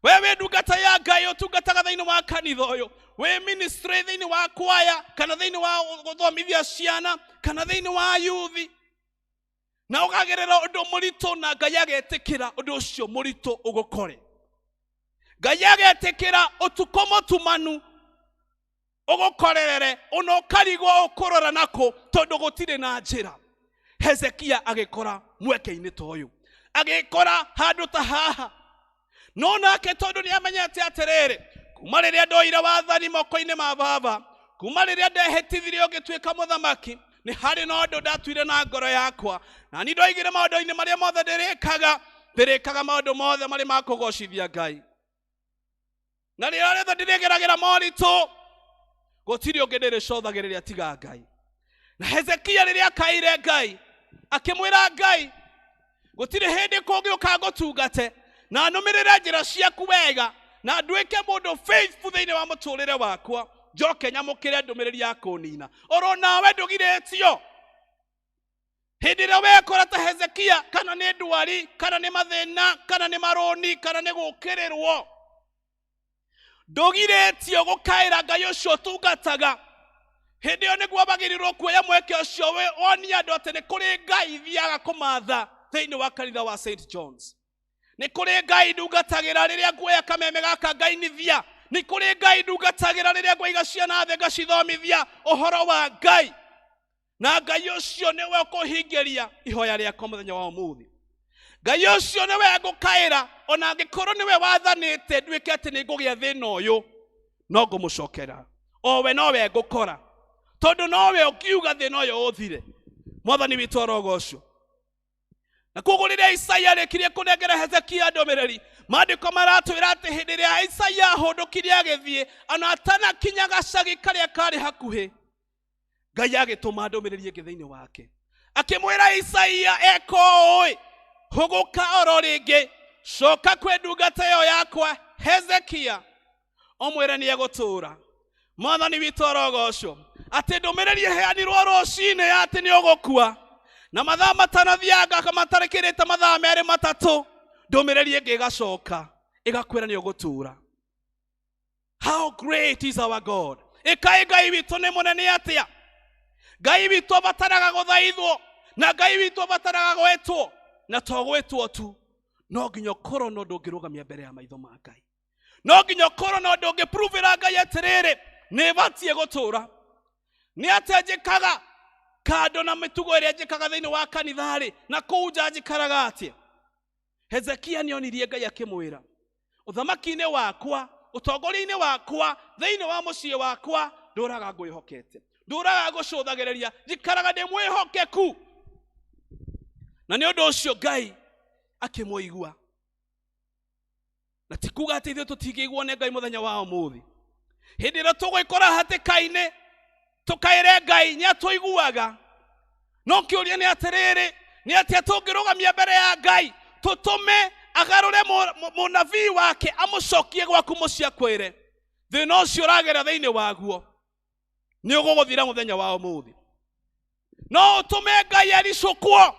We wĩ ndungata ya Ngai ũtungataga thĩinĩ wa kanitha ũyũ, wĩ ministry thĩinĩ wa kwaya kana thĩinĩ wa gũthomithia ciana kana thĩinĩ wa youth, na ũkagerera ũndũ mũritũ na Ngai agetĩkĩra ũndũ ũcio mũritũ ũgũkore. Ngai agetĩkĩra ũtukũ mũtumanu ũgũkorerere, ona ũkarigwo ũkũrora nako tondũ gũtirĩ na njĩra. Hezekia agĩkora mweke-inĩ ta ũyũ, agĩkora handũ ta haha, no nake tondũ nĩamenyete atĩrĩrĩ, kuma rĩrĩa ndoire wathani moko-inĩ ma baba, kuma rĩrĩa ndehĩtithirie ũgĩtuĩka mũthamaki, nĩ harĩ na ũndũ ndatuire na ngoro yakwa, na ni ndoigire maũndũ-inĩ marĩa mothe ndĩrĩkaga maũndũ mothe marĩ ma kũgocithia Ngai. Na rĩrĩa rĩothe ndĩrĩgeragĩra moritũ, gũtirĩ ũngĩ ndĩrĩcũthagĩrĩria tiga Ngai. Na Hezekia rĩrĩa akaire Ngai, akĩmwĩra Ngai, gũtirĩ hĩndĩ kũngĩũka ngũtungate na nũmĩrĩre njĩra ciaku wega na nduĩke mũndũ faithful thĩinĩ wa mũtũrĩre wakwa, njoke nyamũkĩre ndũmĩrĩri ya kũnina. Oro nawe ndũgirĩtio. Hĩndĩ ĩrĩa wekora ta Hezekia, kana nĩ ndwari, kana nĩ mathĩna, kana nĩ marũni, kana nĩ gũkĩrĩrwo, ndũgirĩtio gũkaĩra Ngai ũcio ũtungataga. Hĩndĩ ĩyo nĩguo wagĩrĩirwo kuoya mweke ũcio wonia andũ atĩ nĩ kũrĩ Ngai ithiaga kũmatha thĩinĩ wa kanitha wa St. John's. Nĩ kũrĩ Ngai ndungatagĩra rĩrĩa nguoya kameme gaka ngainithia. Nĩ kũrĩ Ngai ndungatagĩra rĩrĩa ngwaiga ciana thĩ ngacithomithia ũhoro wa Ngai. Na Ngai ũcio nĩwe ũkũhingĩria ihoya rĩakwa mũthenya wa ũmũthĩ. Ngai ũcio nĩwe ngũkaĩra, ona angĩkorwo nĩwe wathanĩte nduĩke atĩ nĩ ngũgĩa thĩna ũyũ, no ngũmũcokera. O we nowe ngũkora, tondũ nowe ũkiuga thĩna ũyũ ũthire. Mwathani witũ arogocwo. Na koguo rĩrĩa Isaia arĩkirie kũnengera Hezekia ndũmĩrĩri, maandĩko maratwĩra atĩ hĩndĩ ĩrĩa Isaia ahũndũkire agĩthiĩ, ona atanakinya gacagi karĩa karĩ hakuhĩ, Ngai agĩtũma ndũmĩrĩri ĩngĩ thĩinĩ wake, akĩmwĩra Isaia, eka ũĩ, hũgũka oro rĩngĩ, coka kwĩ ndungata ĩyo yakwa Hezekia, ũmwĩre nĩ egũtũũra. Mwathani witũ arogocwo. Atĩ ndũmĩrĩri ĩheanirwo rũcinĩ ya atĩ nĩ ũgũkua, na mathaa matanathianga matarĩkĩrĩte mathaa merĩ matatũ, ndũmĩrĩri ĩngĩ ĩgacoka ĩgakwĩra nĩ ũgũtũũra. How great is our God! Ĩkaĩ Ngai witũ nĩ mũnene atĩa? Ngai witũ abataraga gũthaithwo, na Ngai witũ abataraga gwĩtwo, na to gwĩtwo tu, no nginya ũkorwo na ũndũ ũngĩrũgamia mbere ya maitho ma Ngai. No nginya ũkorwo na ũndũ ũngĩpruvĩra Ngai atĩrĩrĩ, nĩ batiĩ gũtũũra. Nĩ atĩ njĩkaga kando na mĩtugo ĩrĩa njĩkaga thĩinĩ wa kanitha-rĩ, na kũu nja njikaraga atĩa? Hezekia nĩonirie Ngai akĩmwĩra, ũthamaki-inĩ wakwa, ũtongoria-inĩ wakwa, thĩinĩ wa mũciĩ wakwa, ndũraga ngwĩhokete, ndũraga ngũcũthagĩrĩria, njikaraga ndĩ mwĩhokeku. Na nĩ ũndũ ũcio Ngai akĩmũigua. Na ti kuga atĩ ithuĩ tũtingĩiguo nĩ Ngai mũthenya wa ũmũthĩ. Hĩndĩ ĩrĩa tũgwĩkora hatĩka-inĩ tũkaĩre Ngai, nĩ atũiguaga. No kĩũria nĩ atĩrĩrĩ, nĩ atĩa tũngĩrũgamia mbere ya Ngai tũtũme agarũre mũnabii wake amũcokie gwaku mũciĩ akwĩre, thĩna ũcio ũragera thĩinĩ waguo nĩ ũgũgũthira mũthenya wa ũmũthĩ. No ũtũme Ngai aricũkwo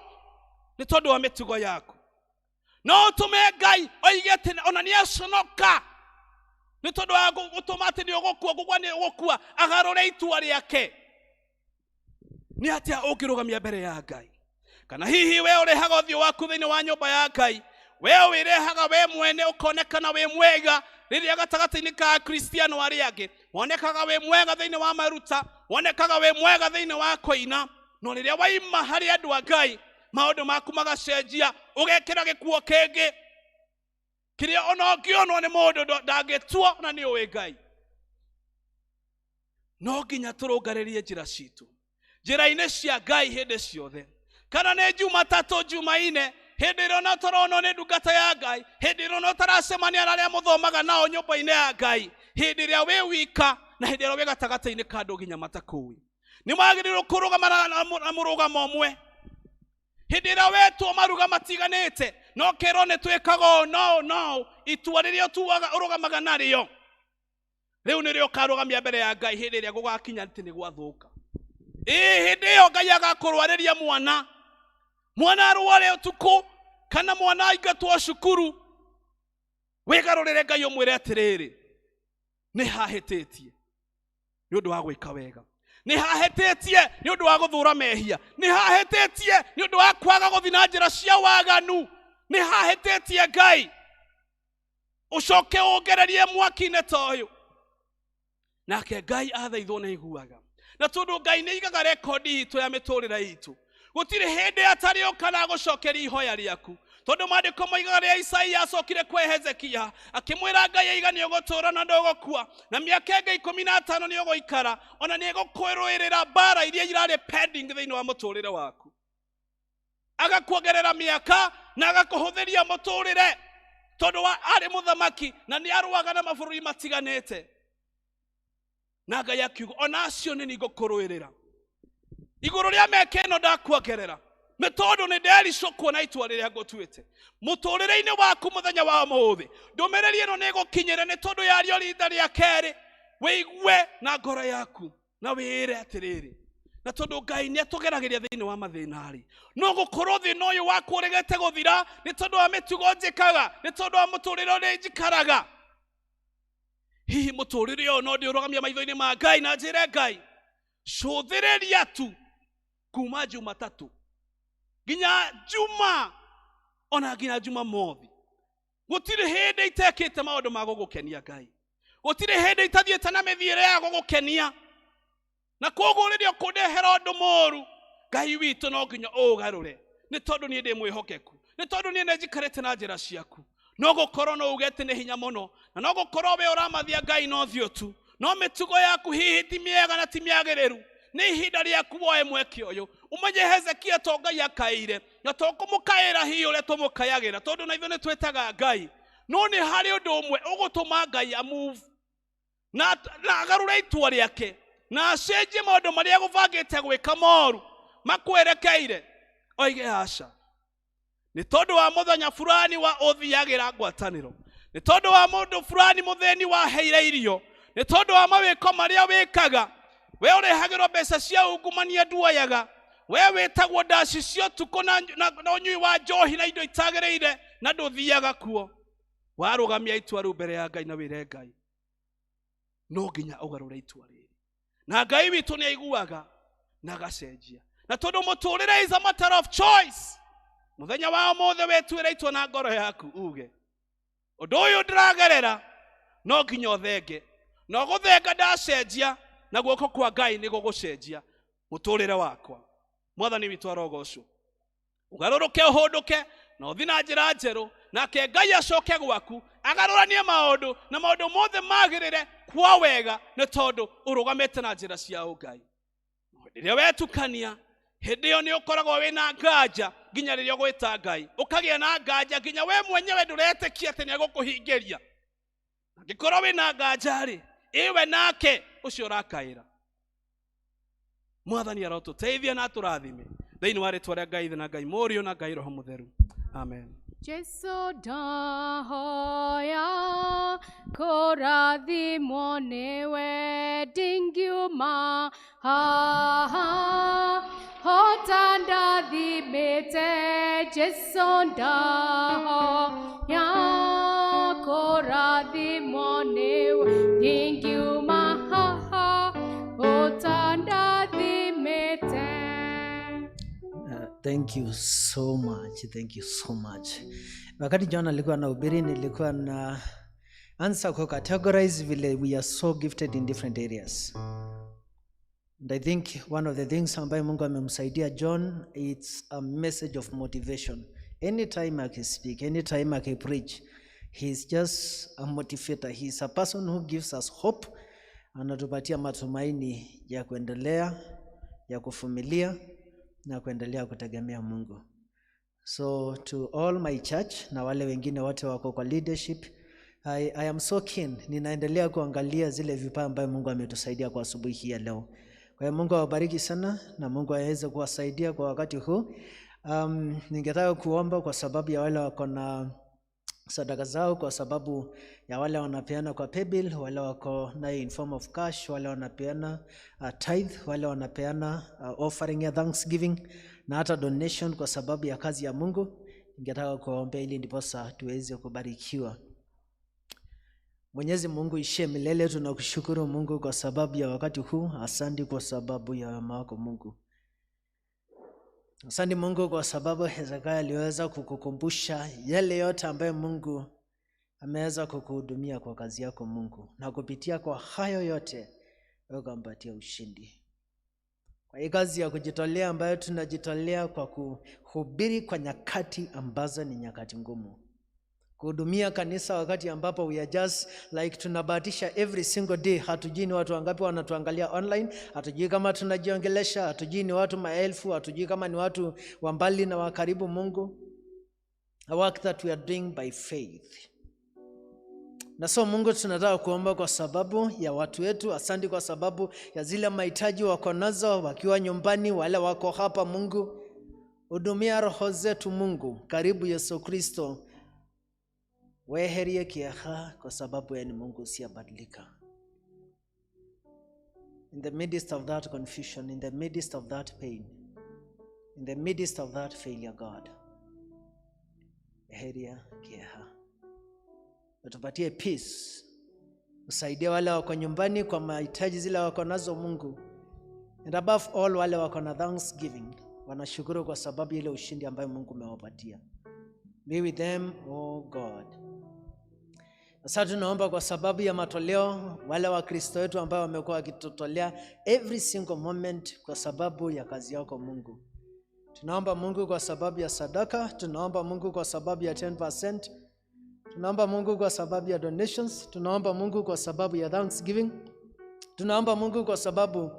nĩ tondũ wa mĩtugo yaku. No ũtũme Ngai oige atĩ ona nĩ aconoka nĩ tondũ wa gũtũma atĩ nĩ ũgũkua, kũgwa nĩ ũgũkua, agarũre itua rĩake. Nĩ atĩa ũngĩrũgamia mbere ya Ngai? Kana hihi we ũrehaga ũthiũ waku thĩinĩ wa nyũmba ya Ngai, we wĩrehaga we mwene ũkonekana wĩ mwega rĩrĩa gatagatĩ-inĩ ka akristiano arĩa angĩ, wonekaga wĩ mwega thĩinĩ wa maruta, wonekaga wĩ mwega thĩinĩ wa kũina, no rĩrĩa waima harĩ andũ a Ngai maũndũ maku magacenjia, ũgekĩra gĩkuo kĩngĩ kĩrĩa ona ũngĩonwo nĩ mũndũ ndangĩtua na nĩ ũĩ Ngai. No nginya tũrũngarĩrie njĩra citũ, njĩra-inĩ cia Ngai hĩndĩ ciothe. Kana nĩ Jumatatũ, Jumaine, hĩndĩ ĩrĩa ona ũtaronwo nĩ ndungata ya Ngai, hĩndĩ ĩrĩa ona ũtaracemania na arĩa mũthomaga nao nyũmba-inĩ ya Ngai, hĩndĩ ĩrĩa wĩ wika na hĩndĩ ĩrĩa wĩ gatagatĩ-inĩ ka andũ nginya matakũĩ, nĩ magĩrĩirwo kũrũgama na mũrũgamo ũmwe. Hĩndĩ ĩrĩa wetwo maruga matiganĩte, no kerwo nĩ twĩkaga no, itua rĩrĩa ũrũgamaga narĩo, rĩu nĩrĩo ũkarũgamia mbere ya Ngai hĩndĩ ĩrĩa gũgakinya atĩ nĩ gwathũka. Hĩndĩ ĩyo Ngai agakũrwarĩria mwana arware ũtukũ, kana mwana aingatwo cukuru, wĩgarũrĩre Ngai ũmwĩre atĩrĩrĩ, nĩ hahĩtĩtie nĩ ũndũ wa gwĩka wega, nĩ hahĩtĩtie nĩ ũndũ wa gũthũra mehia, nĩ hahĩtĩtie nĩ ũndũ wa kwaga gũthiĩ na njĩra cia waganu, nĩ hahĩtĩtie Ngai, ũcoke ũngererie mwaki-inĩ ta ũyũ. Nake Ngai athaithwo nĩ aiguaga. Na tondũ Ngai nĩ aigaga rekondi itũ ya mĩtũrĩre itũ, gũtirĩ hĩndĩ atarĩ ũka na gũcokeria ihoya rĩaku, tondu maandiko moigaga rĩrĩa Isaia acokire kwĩ Hezekia akĩmwĩra Ngai aiga nĩũgũtũũra na ndũgũkua na mĩaka ĩngĩ 15 nĩũgũikara ona nĩĩgũkwĩrũĩrĩra mbara iria irarĩ pending thĩinĩ wa mũtũũrĩre waku, agakuongerera mĩaka na agakũhũthĩria mũtũũrĩre tondu arĩ mũthamaki na nĩarũaga na mabũrũri matiganĩte. Na Ngai akiuga ona acio nĩngũkũrũĩrĩra igũrũ rĩa mĩaka ĩno ndakuongerera, nĩ tondũ nĩndericũkwo na itua rĩrĩa ngũtuĩte mũtũũrĩre-inĩ waku mũthenya wa ũmũthĩ. Ndũmĩrĩri ĩno nĩĩgũkinyĩra nĩ tondũ yario rita rĩa kerĩ, wĩigue na ngoro yaku na wĩĩre atĩrĩrĩ, na tondũ Ngai nĩatũgeragĩria thĩinĩ wa mathĩna-rĩ, no gũkorwo thĩna ũyũ waku ũregete gũthira nĩ tondũ wa mĩtugo njĩkaga, nĩ tondũ wa mũtũũrĩre ũrĩa njikaraga. Hihi mũtũũrĩre ũyũ no ndĩũrũgamia maitho-inĩ ma Ngai na njĩre Ngai cũthĩrĩria tu kuma Jumatatu nginya Juma ona nginya Jumamothi, gũtirĩ hĩndĩ itekĩte maũndũ ma gũgũkenia Ngai, gũtirĩ hĩndĩ itathiĩte na mĩthiĩre ya gũgũkenia, na koguo rĩrĩa ũkũndehera ũndũ mũũru Ngai witũ no nginya ũũgarũre, nĩ tondũ niĩ ndĩ mwĩhokeku, nĩ tondũ niĩ nĩnjikarĩte na njĩra ciaku. No gũkorwo no ugete nĩ hinya mũno, na no gũkorwo we ũramathia Ngai no thiũ tu, no mĩtugo yaku hihi ti mĩega na ti mĩagĩrĩru. Nĩ ihinda rĩaku woe mweke ũyũ umenye Hezekia to Ngai akaire na to kũmũkaĩra hihi ũrĩa tũmũkayagĩra, tondũ na ithuĩ nĩtwĩtaga Ngai, no nĩ harĩ ũndũ ũmwe ũgũtũma Ngai amove na agarũre itua rĩake na acenjie maũndũ marĩa agũbangĩte gwĩka moru makwerekeire. Oige aca, nĩ tondũ wa mũthenya fulani wa ũthiagĩra ngwatanĩro, nĩ tondũ wa mũndũ fulani mũthĩni waheire irio, nĩ tondũ wa mawĩko marĩa wĩkaga, we ũrehagĩrwo mbeca cia ungumania nduoyaga, we wĩtagwo ndaci cia ũtukũ na ũnyui wa njohi na indo itagĩrĩire na ndũthiaga kuo. Warũgamia itua rĩu mbere ya Ngai na wĩre Ngai no nginya ũgarũre itua rĩrĩ, na Ngai witũ nĩaiguaga na agacenjia. Na tondũ mũtũũrĩre is a matter of choice, mũthenya wa ũmũthĩ wĩtuĩre itua na ngoro yaku uge ũndũ ũyũ ndĩragerera no nginya ũthenge, na gũthenga ndacenjia na guoko kwa Ngai nĩ gũgũcenjia mũtũũrĩre wakwa. Mwathani witũ arogocwo, ũgarũrũke ũhũndũke na ũthiĩ na njĩra njerũ, nake Ngai acoke gwaku agarũranie maũndũ na maũndũ mothe magĩrĩre kwa wega, nĩ tondũ ũrũgamĩte na njĩra cia Ngai. Rĩrĩa wetukania hĩndĩ ĩyo nĩũkoragwo wĩna nganja nginya rĩrĩa ũgwĩta Ngai, ũkagĩa na nganja nginya we mwenyewe ndũretĩkia atĩ nĩegũkũhingĩria. Angĩkorwo wĩna nganja-rĩ, iwe nake ũcio ũrakaĩra. Mwathani arotũteithia na tũrathime thĩinĩ wa rĩtwa rĩa Ngai na Ngai Mũriũ na Ngai Roho Mũtheru. Amen. Jesu ndahoya kũrathimwo nĩwe ndingiuma haha hota ndathimĩte. Jesu ndahoya kũrathimwo nĩwe ndingiuma haha hota ndathimĩte. Thank you so much. Thank you so much. Wakati John alikuwa anahubiri nilikuwa na answer kwa categorize vile we are so gifted in different areas. And I think one of the things ambayo Mungu amemsaidia John, it's a message of motivation. Anytime I can speak, anytime I can preach, he's just a motivator. He's a person who gives us hope. Anatupatia matumaini ya kuendelea, ya kuvumilia na kuendelea kutegemea Mungu. So to all my church na wale wengine wote wako kwa leadership, I am so keen. Ninaendelea kuangalia zile vipawa ambayo Mungu ametusaidia kwa asubuhi hii ya leo. Kwa hiyo Mungu awabariki sana na Mungu aweze kuwasaidia kwa wakati huu. Ningetaka kuomba kwa sababu ya wale wako na sadaka zao, kwa sababu ya wale wanapeana kwa paybill, wale wako na in form of cash, wale wanapeana tithe, wale wanapeana offering ya thanksgiving na hata donation kwa sababu ya kazi ya Mungu. Ningetaka kuomba ili ndiposa tuweze kubarikiwa. Mwenyezi Mungu ishie milele, tunakushukuru Mungu kwa sababu ya wakati huu. Asante kwa sababu ya wema wako Mungu. Asante Mungu kwa sababu Hezekia aliweza kukukumbusha yale yote ambayo Mungu ameweza kukuhudumia kwa kazi yako Mungu, na kupitia kwa hayo yote wewe ukampatia ushindi. kwa hii kazi ya kujitolea ambayo tunajitolea kwa kuhubiri kwa nyakati ambazo ni nyakati ngumu, kuhudumia kanisa wakati ambapo we are just like tunabahatisha every single day. Hatujui ni watu wangapi wanatuangalia online, hatujui kama tunajiongelesha, hatujui ni watu maelfu, hatujui kama ni watu wa mbali na wa karibu. Mungu, a work that we are doing by faith. Na so Mungu, tunataka kuomba kwa sababu ya watu wetu. Asante kwa sababu ya zile mahitaji wako nazo wakiwa nyumbani, wale wako hapa. Mungu, hudumia roho zetu. Mungu, karibu Yesu Kristo, weherie kiaha kwa sababu ya ni Mungu usiyabadilika. In the midst of that confusion, in the midst of that pain, in the midst of that failure, God, weherie kiaha, utupatie peace. Usaidie wale wako nyumbani kwa mahitaji zile wako nazo Mungu. And above all, wale wako na thanksgiving, wanashukuru kwa sababu ile ushindi ambayo Mungu umewapatia. Be with them, oh God. Sasa tunaomba kwa sababu ya matoleo, wale wa Kristo wetu ambao wamekuwa wakitutolea every single moment kwa sababu ya kazi yako Mungu. Tunaomba Mungu kwa sababu ya sadaka, tunaomba Mungu kwa sababu ya 10%, tunaomba Mungu kwa sababu ya donations, tunaomba Mungu kwa sababu ya thanksgiving, tunaomba Mungu kwa sababu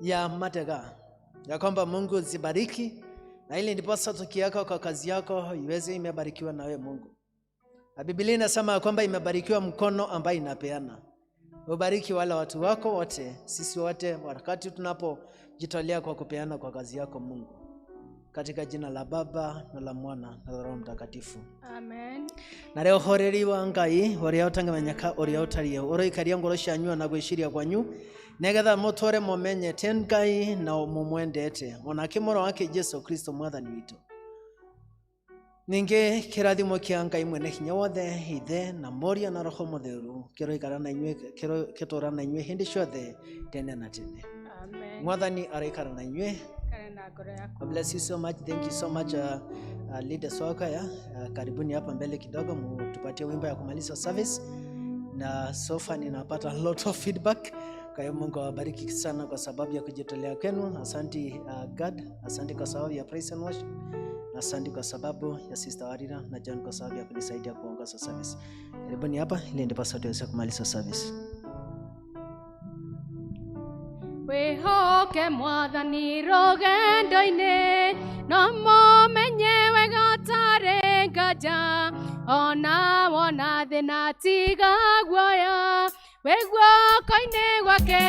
ya matega, ya kwamba Mungu zibariki, na ili ndipo sasa tukiaka kwa kazi yako iweze imebarikiwa na wewe Mungu. Na Biblia inasema kwamba imebarikiwa mkono ambaye inapeana. Ubariki wale watu wako wote, sisi wote, wakati tunapojitolea kwa kupeana kwa kazi yako Mungu. Katika jina la Baba na la Mwana na la Roho Mtakatifu. Amen. Na leo horeri wa Ngai uri utangamenyaka uri utarie uri ikaria ngoro cianyu na gwiciria kwanyu negetha mutore momenye ten Ngai na mumwendete ona kimoro wake Yesu Kristo mwathani witu. Ninge kirathimo kia Ngai mwene hinya wothe ithe na Moria na Roho Mutheru kiro ikara na inywe kiro kitora na inywe hindi ciothe tene na tene. Amen. Mwathani araikara na inywe. God bless you so much. Thank you so much leaders wako ya karibuni hapa mbele kidogo mtupatie wimbo ya kumaliza service. Na so far ninapata a lot of feedback. Kwa hiyo Mungu awabariki sana kwa sababu ya kujitolea kwenu. Asante God, asante kwa sababu ya praise and worship. Asante kwa sababu ya Sister Warina na John kwa sababu ya kunisaidia kuongoza service. Karibuni hapa ili ndipo sasa tuweze kumaliza service. Wihoke mwathani rugendo-inĩ no mũmenye wega tarĩ nganja ona wona thĩna tiga guoya wĩ guoko-inĩ gwake